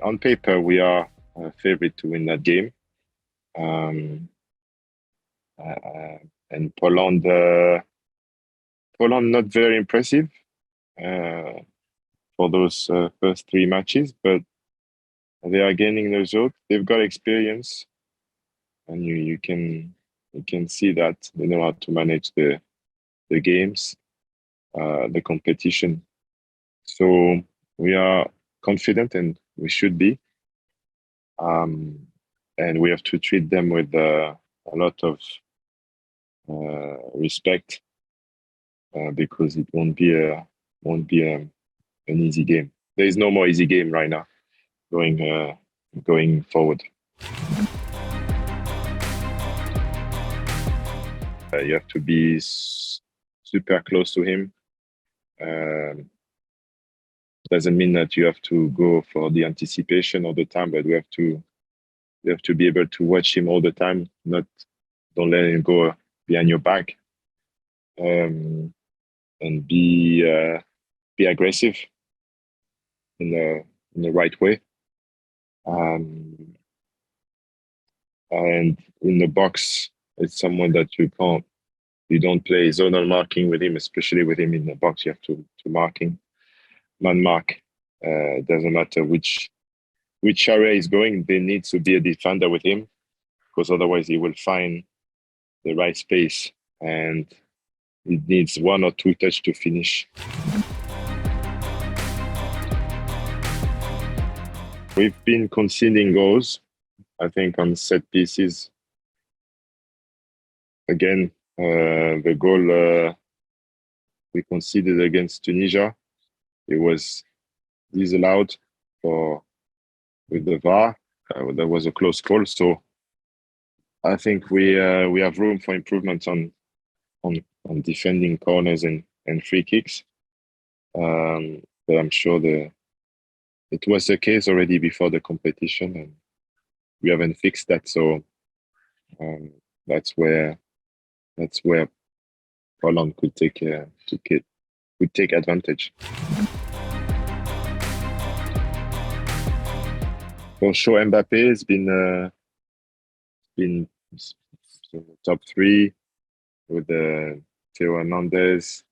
on paper, we are favorite to win that game. Um, and Poland not very impressive for those first three matches, but they are gaining the result. They've got experience, and you can see that they know how to manage the games, the competition. So we are confident, and we should be. And we have to treat them with a lot of respect because it won't be an easy game. There is no more easy game right now going forward. You have to be super close to him. Doesn't mean that you have to go for the anticipation all the time, but we have to be able to watch him all the time. Don't let him go behind your back, and be aggressive in the right way. And in the box, it's someone that you don't play zonal marking with him, especially with him in the box. You have to man mark. Doesn't matter which area he's going. There needs to be a defender with him, because otherwise he will find the right space, and it needs one or two touches to finish. We've been conceding goals, I think, on set pieces. Again, the goal we conceded against Tunisia, it was disallowed with the VAR. That was a close call. So I think we have room for improvement on defending corners and free kicks. But I'm sure it was the case already before the competition, and we haven't fixed that. So that's where Poland could take advantage. For sure, Mbappe has been top three with Theo Hernandez,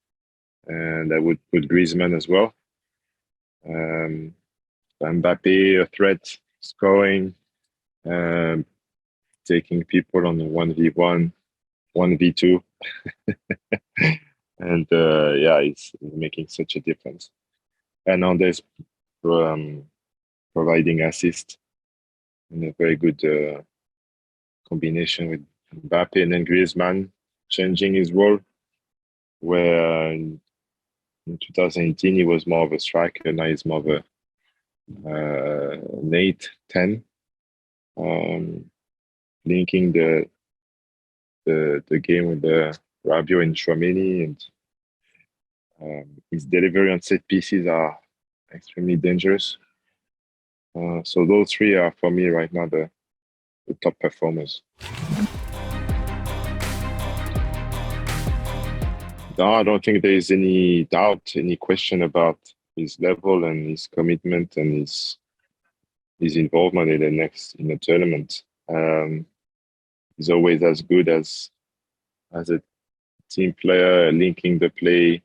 and I would put Griezmann as well. Mbappe, a threat, scoring, taking people on the 1v1, 1v2. And he's making such a difference. Hernandez providing assist in a very good combination with Mbappe, and then Griezmann changing his role, where in 2018 he was more of a striker, now he's more of an 8-10, linking the game with the Rabiot and Tchouaméni, and his delivery on set pieces are extremely dangerous. So those three are, for me right now, the top performers. No, I don't think there is any doubt, any question about his level and his commitment and his involvement in the tournament. He's always as good as a team player, linking the play,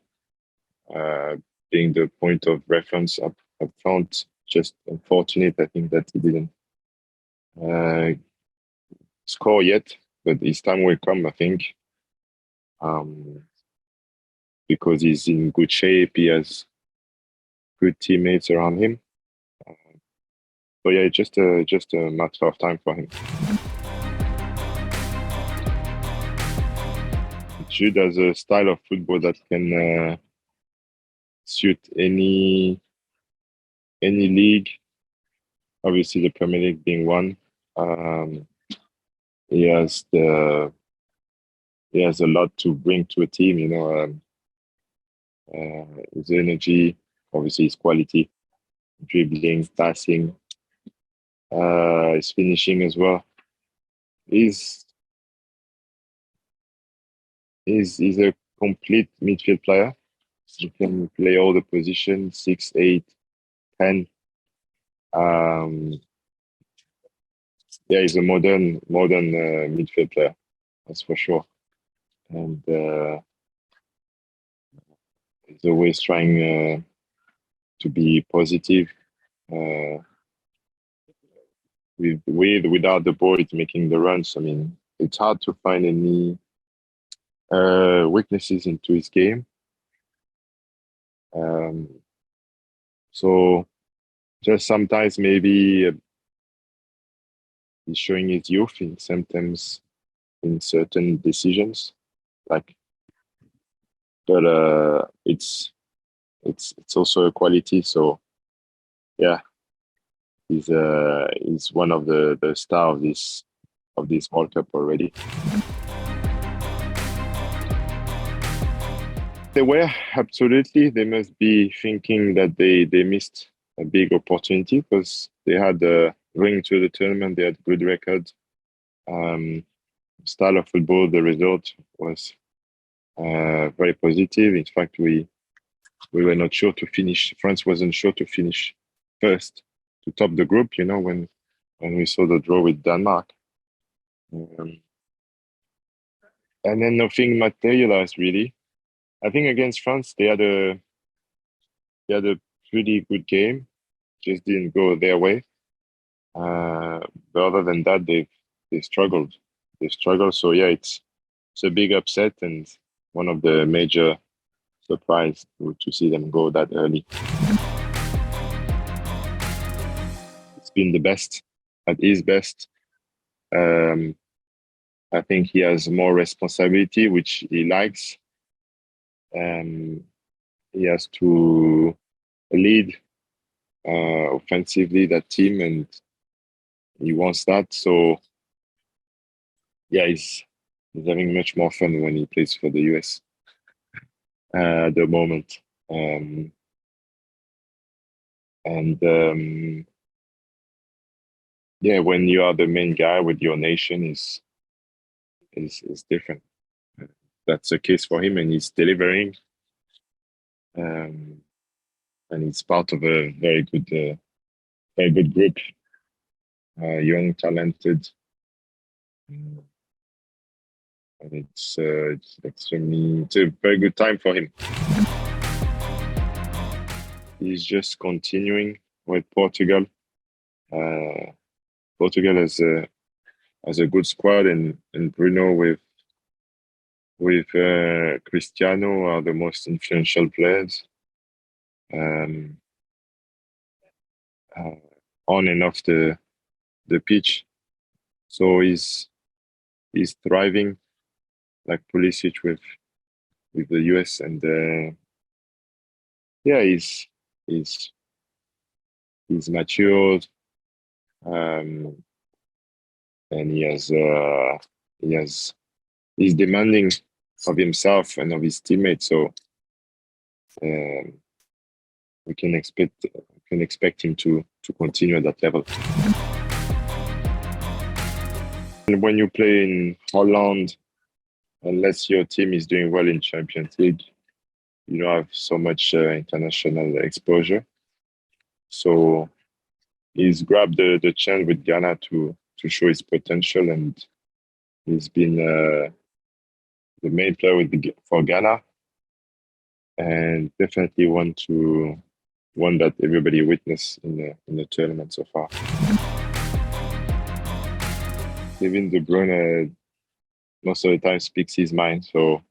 being the point of reference up front. Just unfortunate, I think, that he didn't score yet, but his time will come, I think, because he's in good shape. He has good teammates around him. So yeah, it's just a matter of time for him. Jude has a style of football that can suit any league. Obviously, the Premier League being one. He has a lot to bring to a team. His energy, obviously his quality, dribbling, passing, his finishing as well. He's a complete midfield player. He can play all the positions, 6, 8, 10. Um, yeah, he's a modern midfield player, that's for sure. And he's always trying to be positive. Uh, without the ball, it's making the runs. I mean, it's hard to find any weaknesses into his game. Um, so just sometimes maybe he's showing his youth in sometimes in certain decisions, like. But it's also a quality. So yeah, he's one of the star of this World Cup already. They were absolutely. They must be thinking that they missed a big opportunity because they had going to the tournament. They had good record. Style of football. The result was very positive. In fact, we were not sure to finish. France wasn't sure to finish first to top the group. You know, when we saw the draw with Denmark. And then nothing materialized really. I think against France they had a pretty good game, just didn't go their way. But other than that, they struggled. They struggled. So yeah, it's a big upset and one of the major surprise to see them go that early. It's been the best at his best. Um, I think he has more responsibility, which he likes. He has to lead offensively that team, and he wants that. So yeah, he's having much more fun when he plays for the US at the moment. Um, and yeah, when you are the main guy with your nation is different. That's the case for him, and he's delivering. Um, and he's part of a very good group, young, talented. And it's extremely, it's a very good time for him. He's just continuing with Portugal. Uh, Portugal has a good squad, and Bruno with Cristiano are the most influential players um, uh, on and off the pitch. So he's thriving like Pulisic with the US, and yeah, he's he's matured, um, and he has he's demanding of himself and of his teammates. So um, we can expect him to continue at that level. And when you play in Holland, unless your team is doing well in Champions League, you don't have so much international exposure. So he's grabbed the chance with Ghana to show his potential, and he's been the main player for Ghana, and definitely one that everybody witnessed in the tournament so far. Kevin De Bruyne most of the time speaks his mind, so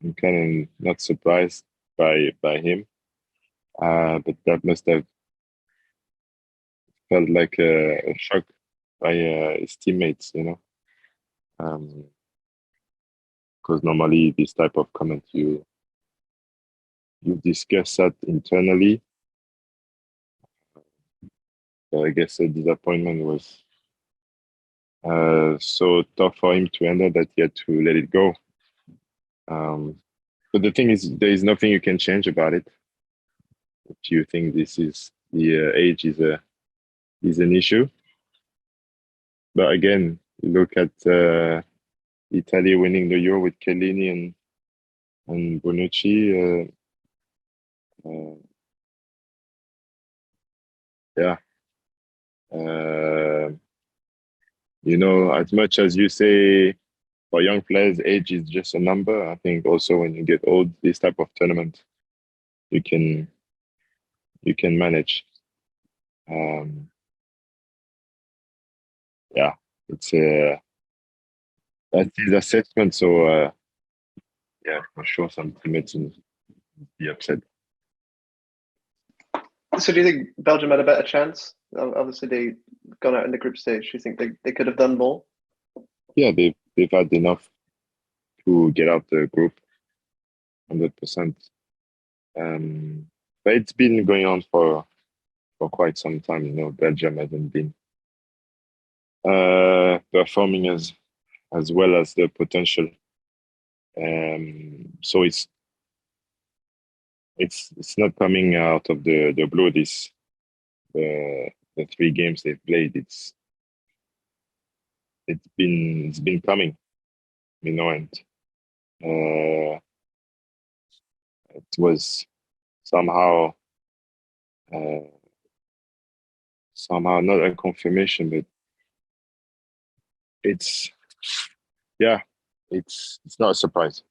I'm kind of not surprised by him. But that must have felt like a shock by his teammates, you know, because normally this type of comment you discuss that internally. So I guess the disappointment was so tough for him to handle that he had to let it go. But the thing is, there is nothing you can change about it. If you think this is the age is an issue, but again, look at Italy winning the Euro with Chiellini and Bonucci. Yeah, Uh, as much as you say for young players, age is just a number. I think also when you get old, this type of tournament, you can manage. Um, yeah, it's that's his assessment. So yeah, for sure, some teammates will be upset. So do you think Belgium had a better chance? Obviously, they gone out in the group stage. Do you think they could have done more? Yeah, they've had enough to get out the group, 100%. But it's been going on for quite some time. Belgium hasn't been performing as well as the potential. So it's not coming out of the blue. The 3 games they've played. It's been coming, and uh, it was somehow uh, somehow not a confirmation, but it's yeah, it's not a surprise.